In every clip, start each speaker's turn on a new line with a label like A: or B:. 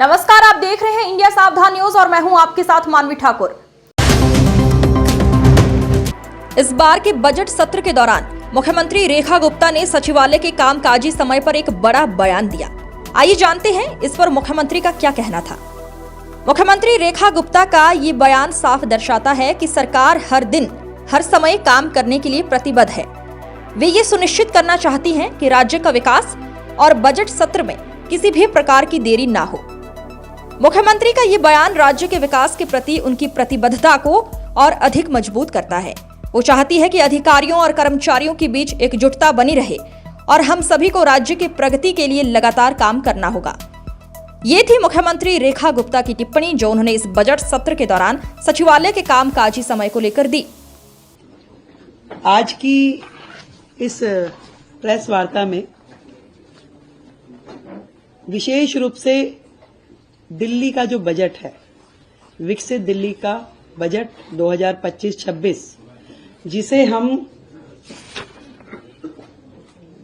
A: नमस्कार, आप देख रहे हैं इंडिया सावधान न्यूज और मैं हूं आपके साथ मानवी ठाकुर। इस बार के बजट सत्र के दौरान मुख्यमंत्री रेखा गुप्ता ने सचिवालय के कामकाजी समय पर एक बड़ा बयान दिया। आइए जानते हैं इस पर मुख्यमंत्री का क्या कहना था। मुख्यमंत्री रेखा गुप्ता का ये बयान साफ दर्शाता है कि सरकार हर दिन हर समय काम करने के लिए प्रतिबद्ध है। वे ये सुनिश्चित करना चाहती हैं कि राज्य का विकास और बजट सत्र में किसी भी प्रकार की देरी ना हो। मुख्यमंत्री का ये बयान राज्य के विकास के प्रति उनकी प्रतिबद्धता को और अधिक मजबूत करता है। वो चाहती है कि अधिकारियों और कर्मचारियों के बीच एकजुटता बनी रहे और हम सभी को राज्य की प्रगति के लिए लगातार काम करना होगा। ये थी मुख्यमंत्री रेखा गुप्ता की टिप्पणी जो उन्होंने इस बजट सत्र के दौरान सचिवालय के कामकाजी समय को लेकर दी।
B: आज की इस प्रेस वार्ता में विशेष रूप से दिल्ली का जो बजट है, विकसित दिल्ली का बजट 2025-26, जिसे हम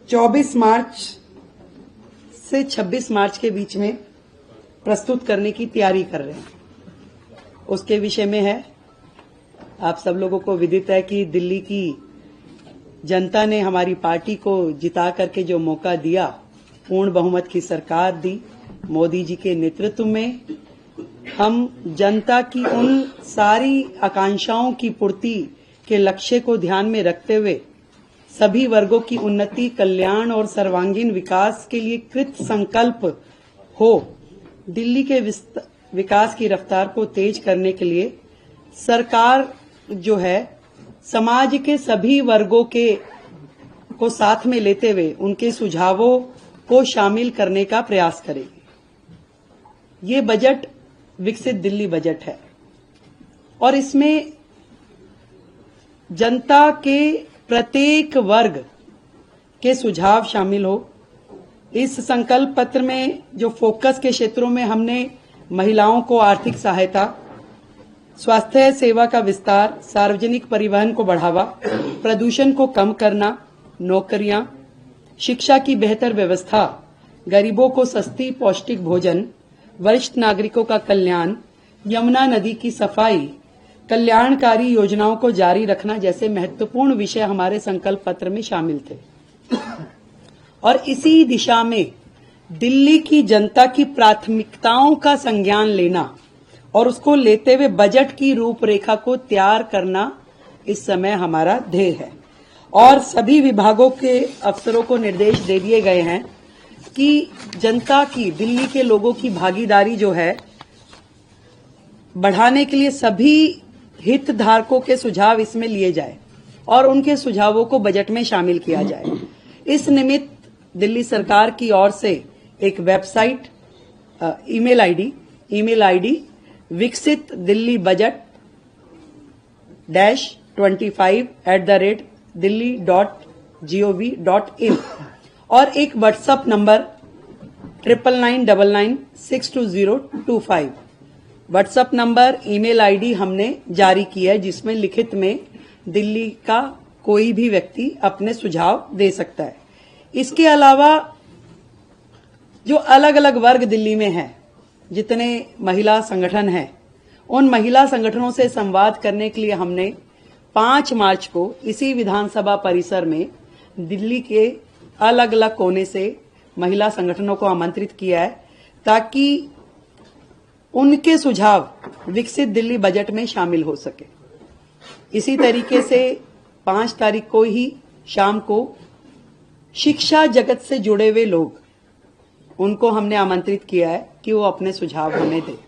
B: 24 मार्च से 26 मार्च के बीच में प्रस्तुत करने की तैयारी कर रहे हैं, उसके विषय में है। आप सब लोगों को विदित है कि दिल्ली की जनता ने हमारी पार्टी को जिता करके जो मौका दिया, पूर्ण बहुमत की सरकार दी मोदी जी के नेतृत्व में, हम जनता की उन सारी आकांक्षाओं की पूर्ति के लक्ष्य को ध्यान में रखते हुए सभी वर्गों की उन्नति, कल्याण और सर्वांगीण विकास के लिए कृत संकल्प हो दिल्ली के विकास की रफ्तार को तेज करने के लिए सरकार जो है समाज के सभी वर्गों को साथ में लेते हुए उनके सुझावों को शामिल करने का प्रयास करेगी। ये बजट विकसित दिल्ली बजट है और इसमें जनता के प्रत्येक वर्ग के सुझाव शामिल हो। इस संकल्प पत्र में जो फोकस के क्षेत्रों में हमने महिलाओं को आर्थिक सहायता, स्वास्थ्य सेवा का विस्तार, सार्वजनिक परिवहन को बढ़ावा, प्रदूषण को कम करना, नौकरियां, शिक्षा की बेहतर व्यवस्था, गरीबों को सस्ती पौष्टिक भोजन, वरिष्ठ नागरिकों का कल्याण, यमुना नदी की सफाई, कल्याणकारी योजनाओं को जारी रखना जैसे महत्वपूर्ण विषय हमारे संकल्प पत्र में शामिल थे। और इसी दिशा में दिल्ली की जनता की प्राथमिकताओं का संज्ञान लेना और उसको लेते हुए बजट की रूपरेखा को तैयार करना इस समय हमारा ध्येय है। और सभी विभागों के अफसरों को निर्देश दे दिए गए हैं कि जनता की, दिल्ली के लोगों की भागीदारी जो है बढ़ाने के लिए सभी हितधारकों के सुझाव इसमें लिए जाए और उनके सुझावों को बजट में शामिल किया जाए। इस निमित्त दिल्ली सरकार की ओर से एक वेबसाइट, ईमेल आईडी विकसित दिल्ली बजट -25@delhi.gov.in और एक WhatsApp number 9999962025 WhatsApp number, email ID हमने जारी की है, जिसमें लिखित में दिल्ली का कोई भी व्यक्ति अपने सुझाव दे सकता है। इसके अलावा जो अलग अलग वर्ग दिल्ली में हैं, जितने महिला संगठन हैं, उन महिला संगठनों से संवाद करने के लिए हमने 5 मार्च को इसी विधानसभा परिसर में दिल्ली के अलग अलग कोने से महिला संगठनों को आमंत्रित किया है ताकि उनके सुझाव विकसित दिल्ली बजट में शामिल हो सके। इसी तरीके से 5 तारीख को ही शाम को शिक्षा जगत से जुड़े हुए लोग, उनको हमने आमंत्रित किया है कि वो अपने सुझाव हमें दें।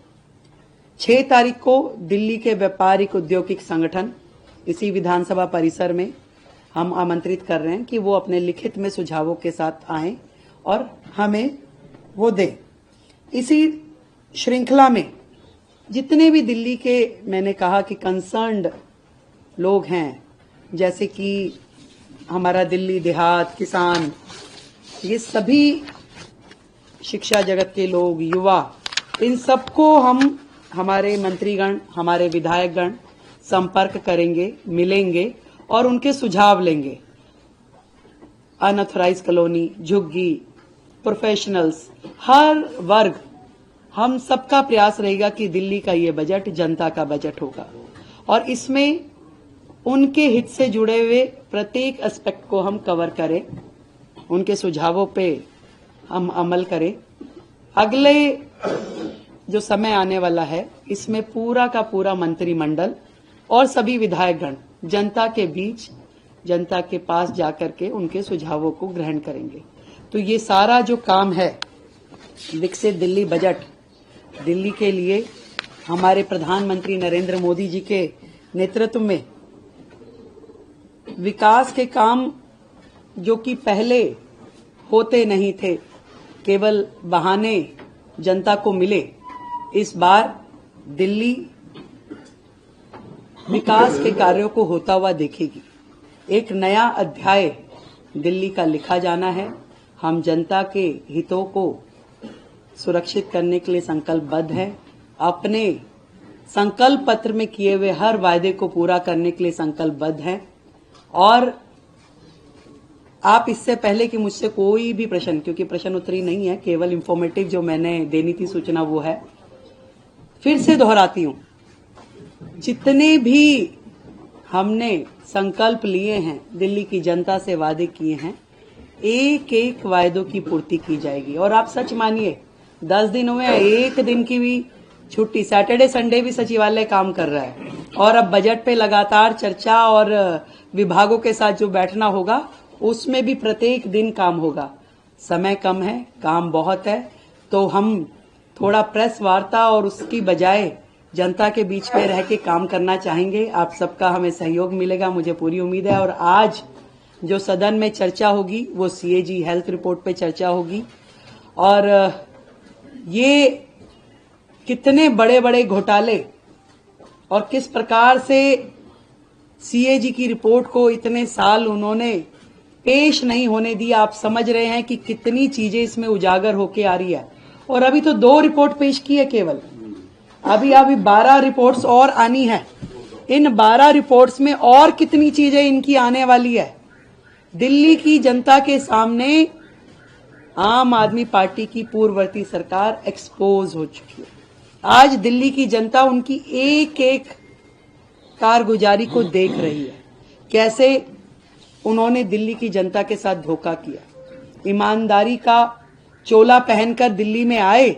B: 6 तारीख को दिल्ली के व्यापारिक औद्योगिक संगठन इसी विधानसभा परिसर में हम आमंत्रित कर रहे हैं कि वो अपने लिखित में सुझावों के साथ आएं और हमें वो दें। इसी श्रृंखला में जितने भी दिल्ली के, मैंने कहा कि कंसर्न्ड लोग हैं, जैसे कि हमारा दिल्ली देहात, किसान, ये सभी शिक्षा जगत के लोग, युवा, इन सबको हम, हमारे मंत्रीगण, हमारे विधायकगण संपर्क करेंगे, मिलेंगे और उनके सुझाव लेंगे। अनऑथराइज कॉलोनी, झुग्गी, प्रोफेशनल्स, हर वर्ग हम सबका प्रयास रहेगा कि दिल्ली का ये बजट जनता का बजट होगा और इसमें उनके हित से जुड़े हुए प्रत्येक एस्पेक्ट को हम कवर करें, उनके सुझावों पे हम अमल करें। अगले जो समय आने वाला है इसमें पूरा का पूरा मंत्रिमंडल और सभी विधायकगण जनता के बीच, जनता के पास जाकर के उनके सुझावों को ग्रहण करेंगे। तो ये सारा जो काम है विकसित दिल्ली बजट, दिल्ली के लिए हमारे प्रधानमंत्री नरेंद्र मोदी जी के नेतृत्व में विकास के काम जो कि पहले होते नहीं थे, केवल बहाने जनता को मिले, इस बार दिल्ली विकास के कार्यों को होता हुआ देखेगी। एक नया अध्याय दिल्ली का लिखा जाना है। हम जनता के हितों को सुरक्षित करने के लिए संकल्पबद्ध हैं। अपने संकल्प पत्र में किए हुए हर वायदे को पूरा करने के लिए संकल्पबद्ध हैं। और आप इससे पहले कि मुझसे कोई भी प्रश्न, क्योंकि प्रश्न उत्तरी नहीं है, केवल इंफॉर्मेटिव जो मैंने देनी थी सूचना वो है, फिर से दोहराती हूं, जितने भी हमने संकल्प लिए हैं, दिल्ली की जनता से वादे किए हैं, एक एक वायदों की पूर्ति की जाएगी। और आप सच मानिए 10 दिन हुए, एक दिन की भी छुट्टी, सैटरडे संडे भी सचिवालय काम कर रहा है। और अब बजट पे लगातार चर्चा और विभागों के साथ जो बैठना होगा उसमें भी प्रत्येक दिन काम होगा। समय कम है, काम बहुत है, तो हम थोड़ा प्रेस वार्ता और उसकी बजाय जनता के बीच में रह के काम करना चाहेंगे। आप सबका हमें सहयोग मिलेगा, मुझे पूरी उम्मीद है। और आज जो सदन में चर्चा होगी वो सीएजी हेल्थ रिपोर्ट पे चर्चा होगी। और ये कितने बड़े बड़े घोटाले और किस प्रकार से सीएजी की रिपोर्ट को इतने साल उन्होंने पेश नहीं होने दिया, आप समझ रहे हैं कि कितनी चीजें इसमें उजागर होके आ रही है। और अभी तो 2 रिपोर्ट पेश की है केवल, अभी 12 रिपोर्ट्स और आनी है। इन 12 रिपोर्ट्स में और कितनी चीजें इनकी आने वाली है। दिल्ली की जनता के सामने आम आदमी पार्टी की पूर्ववर्ती सरकार एक्सपोज हो चुकी है। आज दिल्ली की जनता उनकी एक एक कारगुजारी को देख रही है, कैसे उन्होंने दिल्ली की जनता के साथ धोखा किया। ईमानदारी का चोला पहनकर दिल्ली में आए,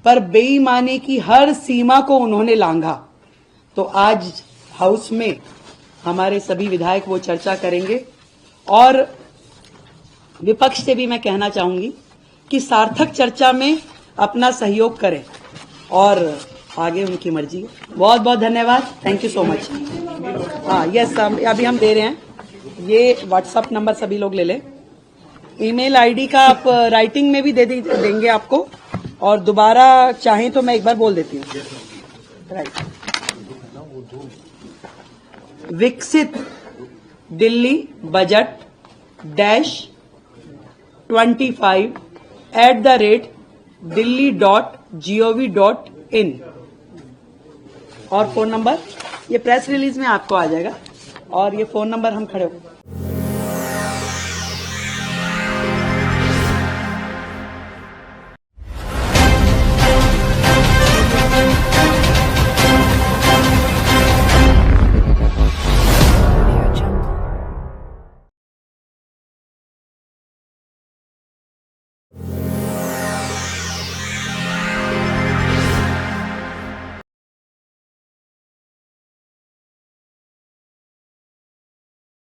B: पर बेईमानी की हर सीमा को उन्होंने लांघा। तो आज हाउस में हमारे सभी विधायक वो चर्चा करेंगे। और विपक्ष से भी मैं कहना चाहूंगी कि सार्थक चर्चा में अपना सहयोग करें और आगे उनकी मर्जी है। बहुत बहुत धन्यवाद, थैंक यू सो मच। हाँ यस, अभी हम दे रहे हैं। ये व्हाट्सएप नंबर सभी लोग ले लें। ईमेल आईडी का आप राइटिंग में भी देंगे आपको, और दोबारा चाहें तो मैं एक बार बोल देती हूँ। राइट, विकसित दिल्ली बजट -25@delhi.gov.in और फोन नंबर, ये प्रेस रिलीज में आपको आ जाएगा। और ये फोन नंबर हम खड़े हो